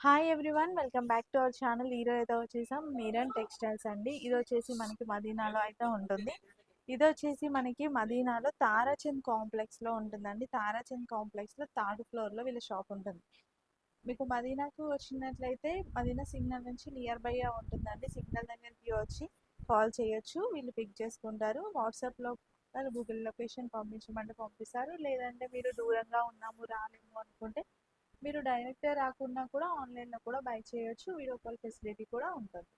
Hi everyone, welcome back to our channel. ఈరోజు అయితే వచ్చేసాం మీరన్ టెక్స్టైల్స్ అండి. ఇది వచ్చేసి మనకి మదీనాలో అయితే ఉంటుంది. ఇది వచ్చేసి మనకి మదీనాలో తారాచంద్ కాంప్లెక్స్లో ఉంటుందండి. తారాచంద్ కాంప్లెక్స్లో థర్డ్ ఫ్లోర్లో వీళ్ళ షాప్ ఉంటుంది. మీకు మదీనాకు వచ్చినట్లయితే మదీనా సిగ్నల్ నుంచి నియర్ బై ఉంటుందండి. సిగ్నల్ దగ్గరికి వచ్చి కాల్ చేయొచ్చు, వీళ్ళు పిక్ చేసుకుంటారు. వాట్సాప్లో గూగుల్ లొకేషన్ పంపించమంటే పంపిస్తారు. లేదంటే మీరు దూరంగా ఉన్నాము రాలేము అనుకుంటే మీరు డైరెక్ట్గా రాకుండా కూడా ఆన్లైన్లో కూడా బై చేయొచ్చు. వీడియో కాల్ ఫెసిలిటీ కూడా ఉంటుంది.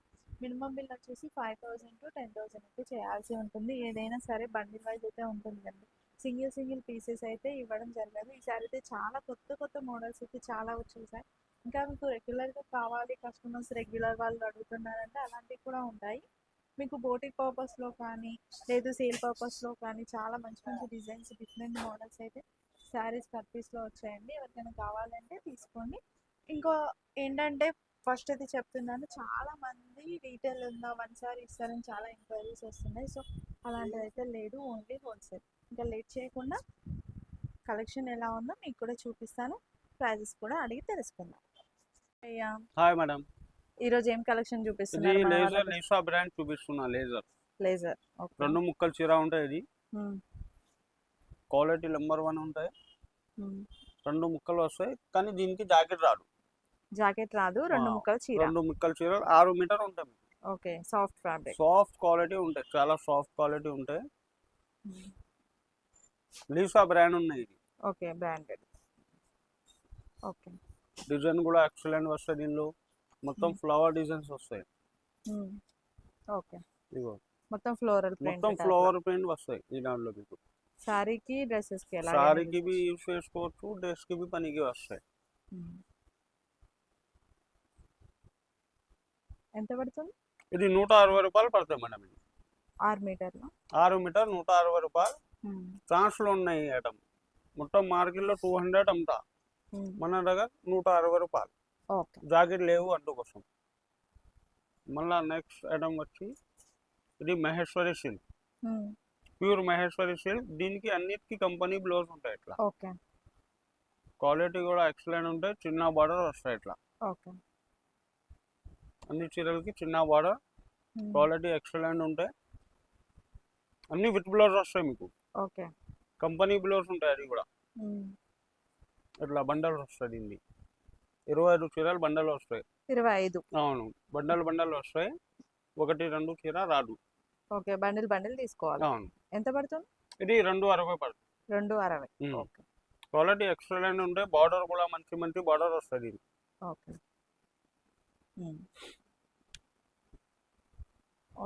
మినిమం బిల్ వచ్చేసి 5000 టు 10,000 అయితే చేయాల్సి ఉంటుంది. ఏదైనా సరే బండిల్ వైజ్ అయితే ఉంటుందండి. సింగిల్ పీసెస్ అయితే ఇవ్వడం జరగదు. ఈసారి అయితే చాలా కొత్త మోడల్స్ అయితే చాలా వచ్చేసాయి. ఇంకా మీకు రెగ్యులర్గా కావాలి, కస్టమర్స్ రెగ్యులర్ వాళ్ళు అడుగుతున్నారంటే అలాంటివి కూడా ఉంటాయి. మీకు బోటిక్ పర్పస్లో కానీ లేదు సేల్ పర్పస్లో కానీ చాలా మంచి డిజైన్స్ డిఫరెంట్ మోడల్స్ అయితే శారీస్ కట్ పీస్లో వచ్చాయండి. ఎవరికైనా కావాలంటే తీసుకోండి. ఇంకో ఏంటంటే ఫస్ట్ అయితే చెప్తున్నాను, చాలా మంది రీటైల్ ఉందా వన్ సారీ ఇస్తారని చాలా ఎంక్వైరీస్ వస్తున్నాయి. సో అలాంటిది అయితే లేదు, ఓన్లీ హోల్సేల్. ఇంకా లేట్ చేయకుండా కలెక్షన్ ఎలా ఉందో మీకు కూడా చూపిస్తాను. ప్రైజెస్ కూడా అడిగి తెలుసుకుందాం. అయ్యా, హాయ్ మేడం, ఈరోజు ఏం కలెక్షన్ ఇది చూపిస్తున్నారు? లేజర్ లీసా బ్రాండ్ చూపిస్తున్నా. లేజర్ రెండు ముక్కలు చీర ఉంటాయి. ఇది క్వాలిటీ నెంబర్ 1 ఉంటాయి. రెండు ముక్కలు వస్తాయి, కానీ దీనికి జాకెట్ రాదు. రెండు ముక్కల చీర 6 మీటర్ ఉంటాయి. Okay, soft fabric, soft quality ఉంటాయి, చాలా సాఫ్ట్ క్వాలిటీ ఉంటాయి. లీసా బ్రాండ్ ఉన్నాయి ఇది. Okay, branded. ఓకే, డిజైన్ కూడా ఎక్సలెంట్ వస్తాయి. దీనిలో మొత్తం ఫ్లవర్ డిజైన్స్ వస్తాయి. ఓకే, ఇగో మొత్తం ఫ్లోరల్ ప్రింట్ వస్తాయి ఈ దాంట్లో. మీకు సారీకి డ్రెస్సెస్ కి సారీకి బి యూస్ చేసుకోవచ్చు, డ్రెస్ కి బి పనికి వస్తాయి. ఎంత పడుతుంది? ఇది 160 రూపాయలు పడతాయి మేడం. ఇది 6 మీటర్లు, 6 మీటర్ 160 రూపాయలు. ట్రాన్స్ లో ఉన్నాయి ఐటమ్. మొత్తం మార్కెట్ లో 200 అమ్ముతా, మన దగ్గర 160 రూపాయలు. జాకెట్ లేవు అందుకోసం. మళ్ళా నెక్స్ట్ ఐటమ్ వచ్చి ఇది Maheshwari silk, pure Maheshwari silk. దీనికి అన్నిటికీ కంపెనీ బ్లౌజ్ ఉంటాయి. ఇట్లా క్వాలిటీ కూడా ఎక్సలెంట్ ఉంటాయి. చిన్న బార్డర్ వస్తాయి ఇట్లా. అన్ని చీరలకి చిన్న బార్డర్, క్వాలిటీ ఎక్సలెంట్ ఉంటాయి. అన్ని విత్ బ్లౌజ్ వస్తాయి మీకు. కంపెనీ బ్లౌజ్ ఉంటాయి. అది కూడా ఇట్లా బండల్ వస్తుంది. దీన్ని 25 చీరలు బండలు వస్తాయి. 25? అవును, బండల్ వస్తాయి. 1 2 చీర రాదు. ఓకే, బండిల్ తీసుకోవాలి. అవును. ఎంత పడుతుంది? ఇది 260 పడుతుంది. 260. ఓకే, క్వాలిటీ ఎక్సలెంట్ ఉంటాయి. బార్డర్ కూడా మంచి బార్డర్ వస్తుంది. Okay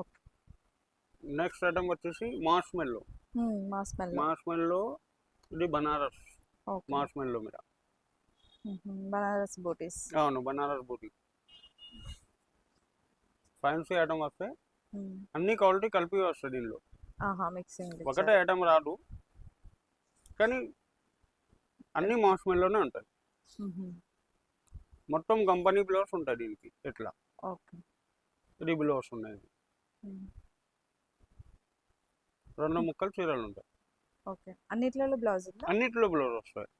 okay. నెక్స్ట్ ఐటమ్ వచ్చేసి మార్ష్మెల్లో. ఇది బనారస్ మార్ష్మెల్లో మీద. బనారస్ బూటీస్. అవును, బనారస్ బూటీ. ఫ్యాన్సీ ఐటమ్ వస్తాయి. అన్ని క్వాలిటీ కలిపి వస్తుంది దీనిలో. ఒకటే ఐటమ్ రాదు, కానీ అన్ని మార్ష్మెల్లోనే ఉంటాయి. మొత్తం కంపెనీ బ్లౌజ్ ఉంటాయి దీనికి. ఎట్లా ఇది బ్లౌజ్ ఉన్నాయి. 2 ముక్కలు చీరలు ఉంటాయి. అన్నిట్లో బ్లౌజ్ వస్తాయి.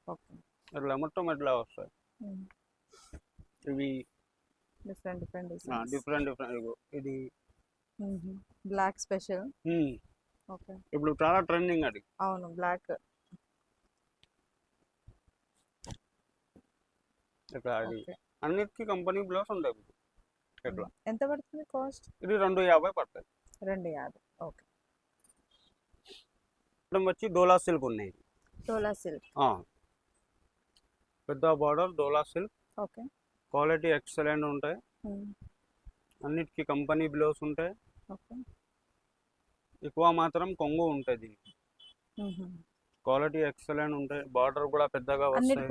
ఇట్లా మొత్తం ఎట్లా వస్తాయి. ఇవి డిఫరెంట్. ఇది బ్లాక్ స్పెషల్. ఇప్పుడు చాలా ట్రెండింగ్ అది. అవును, బ్లాక్. అన్నిటికీ కంపెనీ బ్లౌజ్ ఉంటాయి. ఎట్లా ఎంత పడుతుంది కాస్ట్? ఇది 250 పడుతుంది. 250. ఓకే. వచ్చి డోలా సిల్క్ ఉన్నాయి. పెద్ద బార్డర్ డోలా సిల్క్. ఓకే, క్వాలిటీ ఎక్సలెంట్ ఉంటాయి. అన్నిటికీ కంపెనీ బ్లౌజ్ ఉంటాయి. ఎక్కువ మాత్రం కొంగు ఉంటుంది దీనికి. క్వాలిటీ ఎక్సలెంట్ ఉంటాయి. బార్డర్ కూడా పెద్దగా వస్తాయి.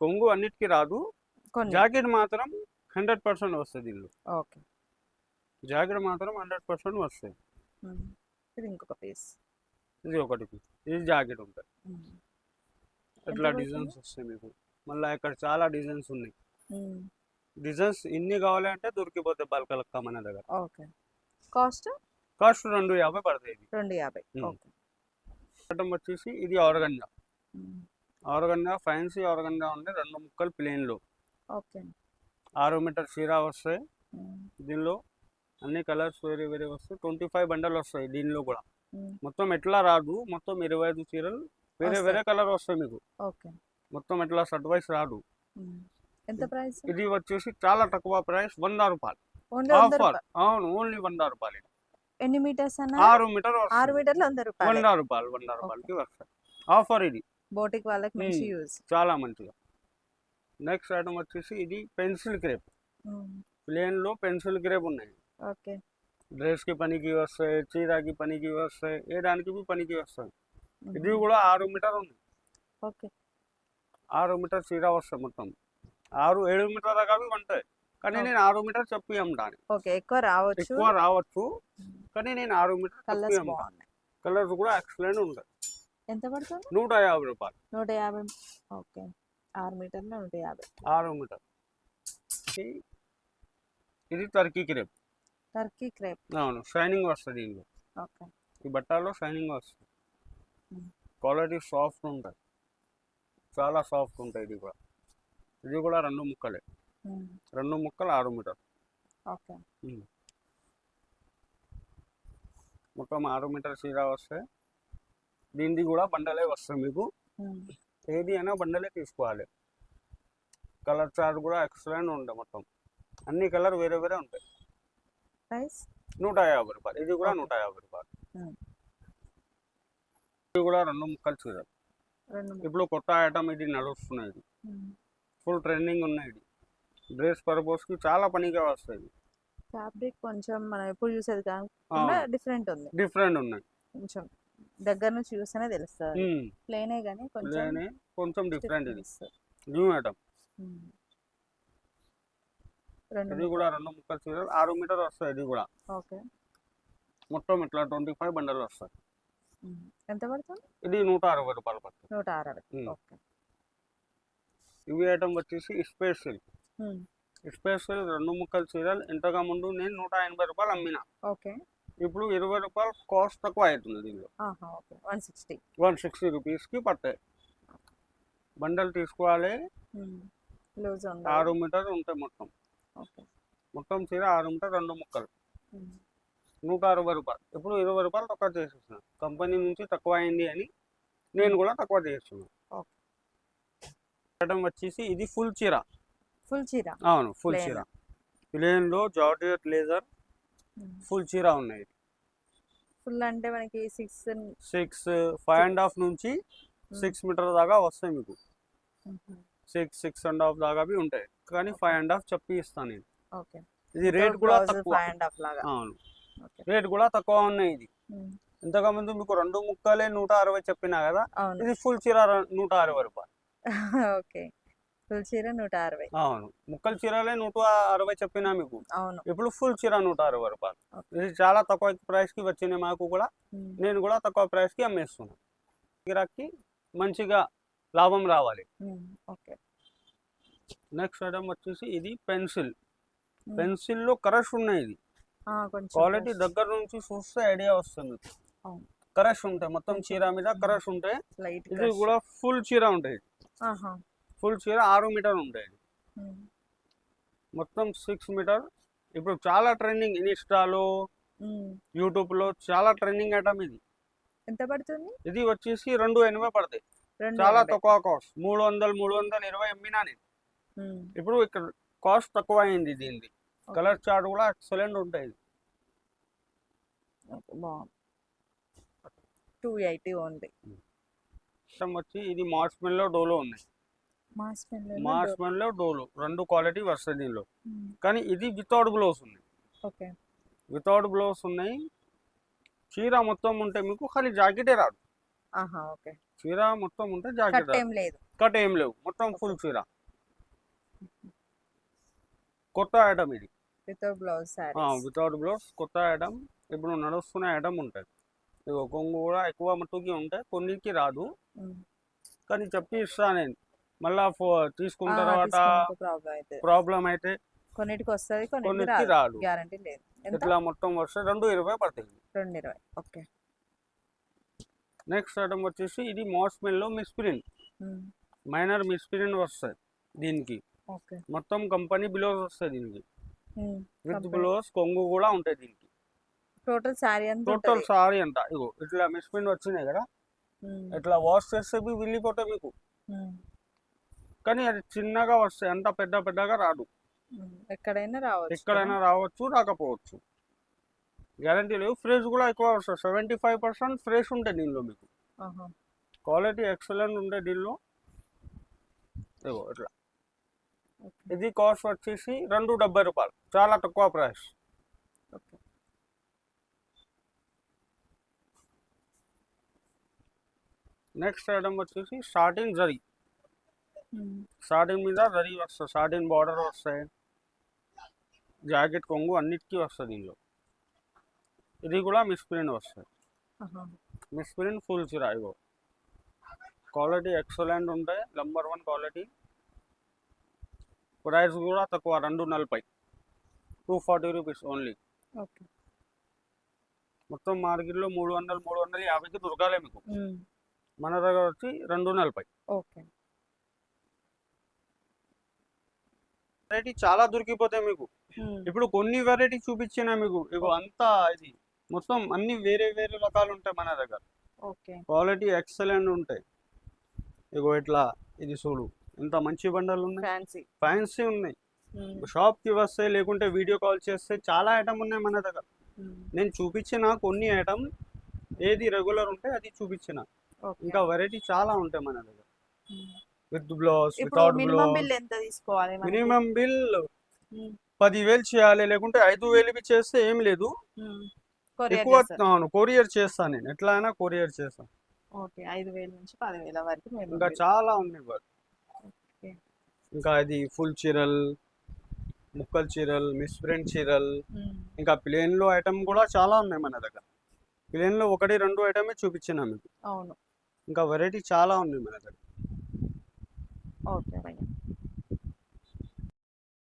కొంగు అన్నిటికీ రాదు. జాకెట్ మాత్రం 100% వస్తుంది దీనిలో. జాకెట్ మాత్రం 100% వస్తుంది. ఇది ఒకటి పీస్. ఇది జాకెట్ ఉంటుంది. ఇట్లా డిజైన్స్ వస్తాయి మీకు. మళ్ళీ ఇక్కడ చాలా డిజైన్స్ ఉన్నాయి. డిజైన్స్ ఇన్ని కావాలంటే దొరికిపోతాయి బల్క్ లెక్క మన దగ్గర. కాస్ట్ 250 పడుతుంది. 250. ఐటమ్ వచ్చేసి ఇది ఆర్గంజా. ఫ్యాన్సీ ఆర్గంజా ఉంది. 2 ముక్కలు ప్లేన్ లో. ఓకే 6 మీటర్ చీర వస్తాయి దీనిలో అన్ని కలర్స్ వేరే వేరే వస్తాయి 25 బండలు వస్తాయి దీనిలో కూడా మొత్తం ఎట్లా రాదు మొత్తం 25 చీరలు వేరే వేరే కలర్ వస్తాయి మీకు ఓకే మొత్తం ఎట్లా సెట్ వైస్ రాదు ఎంత ప్రైస్ ఇది వచ్చేసి చాలా తక్కువ ప్రైస్ 100 రూపాయలు ఆఫర్ అవును ఓన్లీ 100 రూపాయలు ఎన్ని మీటర్స్ అన్న 6 మీటర్ 6 మీటర్లు 100 రూపాయలు 100 రూపాయలు 100 రూపాయలకి వస్తాయి ఆఫర్ ఇది బోటిక్ వాళ్ళకి మంచి యూజ్ చాలా మంచిగా నెక్స్ట్ ఐటమ్ వచ్చేసి ఇది పెన్సిల్ క్రేప్ ప్లేన్ లో పెన్సిల్ క్రేప్ ఉన్నాయి ఓకే డ్రెస్ కి పనికి వస్తాయి చీరకి పనికి వస్తాయి ఏ దానికి పనికి వస్తాయి ఇది కూడా 6 మీటర్ ఉంది ఓకే 6 మీటర్ చీర వస్తాయి మొత్తం 6-7 మీటర్ దాకా ఉంటాయి కానీ నేను 6 మీటర్ చెప్పి అమ్ముతాను ఓకే ఎక్కువ రావచ్చు కానీ నేను 6 మీటర్ చెప్పి అమ్ముతాను కలర్స్ కూడా ఎక్సలెంట్ ఉంటాయి ఎంత పడుతుంది 150 రూపాయలు 150 ఓకే 6 మీటర్లు 150 6 మీటర్ ఇది టర్కీ క్రేప్ అవును షైనింగ్ వస్తుంది దీనిలో ఓకే ఈ బట్టల్లో షైనింగ్ వస్తుంది క్వాలిటీ సాఫ్ట్ ఉంటుంది చాలా సాఫ్ట్ ఉంటాయి ఇది కూడా 2 ముక్కలే 2 ముక్కలు 6 మీటర్ ఓకే మొత్తం 6 మీటర్ చీర వస్తాయి దీనిది కూడా బండలే వస్తాయి మీకు ఏది అయినా బండలే తీసుకోవాలి కలర్ చార్ట్ కూడా ఎక్సలెంట్ ఉంటాయి మొత్తం అన్ని కలర్ వేరే వేరే ఉంటాయి ప్రైస్ 150 రూపాయలు ఇది కూడా 150 రూపాయలు ఇది కూడా 2 ముక్కలు చీర ఇప్పుడు కొత్త ఐటమ్ ఇది నడుస్తున్నది ఫుల్ ట్రెండింగ్ ఉన్నాయి డ్రెస్ పర్పస్ కి చాలా పనిగా వస్తాయి ఫ్యాబ్రిక్ కొంచెం మనం ఎప్పుడు చూసేది కాకుండా డిఫరెంట్ ఉన్నాయి కొంచెం దగ్గర నుంచి చూస్తేనే తెలుస్తుంది ప్లేనే కానీ కొంచెం డిఫరెంట్ ఇది న్యూ ఐటమ్ ఇది కూడా 2 ముక్కలు చీరలు 6 మీటర్ వస్తాయి ఇది కూడా ఓకే మొత్తం ఇట్లా 25 బండలు వస్తాయి ఎంత పడుతుంది ఇది 160 రూపాయలు పడుతుంది 160 ఓకే ఇవి ఐటమ్ వచ్చేసి స్పెషల్ 2 ముక్కలు చీరలు ఇంతగా ముందు నేను 180 రూపాయలు అమ్మిన ఓకే ఇప్పుడు 20 రూపాయలు కాస్ట్ తక్కువ అవుతుంది దీనిలో 160 రూపీస్కి పడతాయి బండలు తీసుకోవాలి 6 మీటర్ ఉంటాయి మొత్తం చీర 6 మీటర్ 2 ముక్కలు 160 రూపాయలు ఇప్పుడు 20 రూపాయలు తక్కువ చేసేస్తున్నాను కంపెనీ నుంచి తక్కువ అయింది అని నేను కూడా తక్కువ చేస్తున్నాను ఐటమ్ వచ్చేసి ఇది ఫుల్ చీర అవును ఫుల్ చీర ప్లేన్ లో జార్జెట్ లేజర్ ఫుల్ చీర ఉన్నాయి ఫుల్ అంటే మనకి 5.5 నుంచి 6 మీటర్ దాకా వస్తాయి మీకు 6.5 దాకా ఉంటాయి కానీ 5.5 చెప్పి ఇస్తాను నేను ఇది రేట్ కూడా తక్కువ అవును రేట్ కూడా తక్కువ ఉన్నాయి ఇది ఇంతకు ముందు మీకు 2 ముక్కలే 160 చెప్పినా కదా ఇది ఫుల్ చీర 160 రూపాయలు ఓకే ఫుల్ చీర 160 అవును ముక్కల చీరలే 160 చెప్పినా మీకు ఇప్పుడు ఫుల్ చీర 160 రూపాయలు ఇది చాలా తక్కువ ప్రైస్ కి వచ్చినాయి మాకు కూడా నేను కూడా తక్కువ ప్రైస్ కి అమ్మేస్తున్నాను గిరాకీ మంచిగా లాభం రావాలి నెక్స్ట్ ఐటమ్ వచ్చేసి ఇది పెన్సిల్ లో కరష్ ఉన్నాయి ఇది క్వాలిటీ దగ్గర నుంచి చూస్తే ఐడియా వస్తుంది కరష్ ఉంటాయి మొత్తం చీర మీద కరష్ ఉంటాయి ఇది కూడా ఫుల్ చీర ఉంటాయి ఫుల్ చీర 6 మీటర్ ఉంటాయి మొత్తం 6 మీటర్ ఇప్పుడు చాలా ట్రెండింగ్ ఇన్స్టాలో యూట్యూబ్ లో చాలా ట్రెండింగ్ ఐటమ్ ఇది ఎంత పడుతుంది ఇది వచ్చేసి 280 పడతాయి చాలా తక్కువ కాస్ట్ 320 అమ్మినా నేను ఇప్పుడు ఇక్కడ కాస్ట్ తక్కువ అయింది దీనిది కలర్ చార్ట్ కూడా ఎక్సలెంట్ ఉంటాయి 280 ఓన్లీ వచ్చి ఇది మార్స్మెల్లో డోలో ఉన్నాయి మార్స్మెల్లో డోలో 2 క్వాలిటీ వస్తాయి దీనిలో కానీ ఇది వితౌట్ గ్లోవ్స్ ఉన్నాయి వితౌట్ గ్లోవ్స్ ఉన్నాయి చీర మొత్తం ఉంటే మీకు ఖాళీ జాకెటే రాదు చీర మొత్తం ఉంటే జాకెట్ కట్ ఏం లేవు మొత్తం ఫుల్ చీర కొత్త ఐటమ్ ఇది వితౌట్ బ్లౌజ్ కొత్త ఐటమ్ ఇప్పుడు నడుస్తున్న ఐటమ్ ఉంటుంది కొంగు కూడా ఎక్కువ మట్టుకి ఉంటాయి కొన్నికి రాదు కానీ చెప్పి ఇస్తా నేను మళ్ళా తీసుకున్న తర్వాత ప్రాబ్లం అయితే కొన్నిటికి వస్తుంది కొన్నిటికి రాదు గ్యారంటీ లేదు ఇట్లా మొత్తం వస్తే 220 పడుతుంది 220 ఓకే నెక్స్ట్ ఐటమ్ వచ్చేసి ఇది మార్స్మెల్లో మిస్ప్రింట్ మైనర్ మిస్ప్రింట్ వస్తాయి దీనికి ఓకే. మొత్తం కంపెనీ బ్లౌజ్ వస్తాయి దీనికి, విత్ కంపెనీ బ్లౌజ్ కొంగు కూడా ఉంటాయి దీనికి. టోటల్ శారీ అంతా టోటల్ ఉంటది. సారీ అంట ఇగో ఇట్లా మిస్ప్రింట్ వచ్చినాయి కదా, హ్మ్. ఇట్లా వాష్ చేస్తే వెళ్ళిపోతాయి మీకు. హ్మ్. కానీ అది చిన్నగా వస్తాయి, అంత పెద్ద పెద్దగా రాదు. ఎక్కడైనా రావచ్చు కదా. ఎక్కడైనా రావచ్చు, రాకపోవచ్చు, గ్యారంటీ లేవు. ఫ్రెష్ కూడా ఎక్కువ వస్తుంది, 75% ఫ్రెష్ ఉంటాయి దీనిలో మీకు. ఆహా. క్వాలిటీ ఎక్సలెంట్ ఉంటాయి దీనిలో. ఇగో ఇట్లా ఓకే. ఇది కాస్ట్ వచ్చేసి 270 రూపాయలు, చాలా తక్కువ ప్రైస్. ఓకే. నెక్స్ట్ ఐటమ్ వచ్చేసి సాటిన్ జరీ. హ్మ్. సాటిన్ మీద జరీ వస్తుంది, సాటిన్ బార్డర్ వస్తాయి, జాకెట్ కొంగు అన్నిటికీ వస్తుంది దీనిలో. ఇది కూడా మిస్ప్రింట్ వస్తుంది, ఆహా. మిస్ప్రింట్ ఫుల్ చీర. ఇగో క్వాలిటీ ఎక్సలెంట్ ఉంటాయి, నంబర్ 1 క్వాలిటీ. ప్రైస్ కూడా తక్కువ, 240, 240 రూపీస్ ఓన్లీ. ఓకే. మొత్తం మార్కెట్లో 300, 350కి దొరకాలే మీకు. హ్మ్. మన దగ్గర వచ్చి 240. ఓకే. వెరైటీ చాలా దొరికిపోతాయి మీకు. హ్మ్. ఇప్పుడు కొన్ని వెరైటీ చూపించినా మీకు, ఇగో అంతా ఇది మొత్తం అన్ని వేరే వేరే రకాలు ఉంటాయి మన దగ్గర. ఓకే. క్వాలిటీ ఎక్సలెంట్ ఉంటాయి. ఇగో ఇట్లా ఇది చూడు, ఎంత మంచి బండలు ఉన్నాయి, ఫ్యాన్సీ. ఫ్యాన్సీ ఉన్నాయి. హ్మ్. షాప్కి వస్తే లేకుంటే వీడియో కాల్ చేస్తే చాలా ఐటమ్ ఉన్నాయి మన దగ్గర. హ్మ్. నేను చూపించిన కొన్ని ఐటమ్, ఏది రెగ్యులర్ ఉంటే అది చూపించిన. ఓకే. ఇంకా వెరైటీ చాలా ఉంటాయి మన దగ్గర, హ్మ్. విత్ బ్లౌజ్, ఇప్పుడు వితౌట్ మినిమం బ్లౌజ్. బిల్ ఎంత తీసుకోవాలి మనకి? మినిమం బిల్ హ్మ్. 10,000 చేయాలి, లేకుంటే 5,000 చేస్తే ఏం లేదు. హ్మ్. కొరియర్ ఎక్కువ చేస్తారు. కొరియర్ చేస్తాను, నేను ఎట్లా అయినా కొరియర్ చేస్తాను. ఓకే. 5,000 నుంచి 10,000 వరకు మినిమం ఇంకా బిల్. చాలా ఉన్నాయి బట్. ఓకే. ఇంకా ఇది ఫుల్ చీరల్, ముక్కల్ చీరల్, మిస్ప్రింట్ చీరల్, హ్మ్. ఇంకా ప్లేన్లో ఐటమ్ కూడా చాలా ఉన్నాయి మన దగ్గర. ప్లేన్లో 1, 2 ఐటమే చూపించిన మీకు, అవును. ఇంకా వెరైటీ చాలా ఉన్నాయి మన దగ్గర.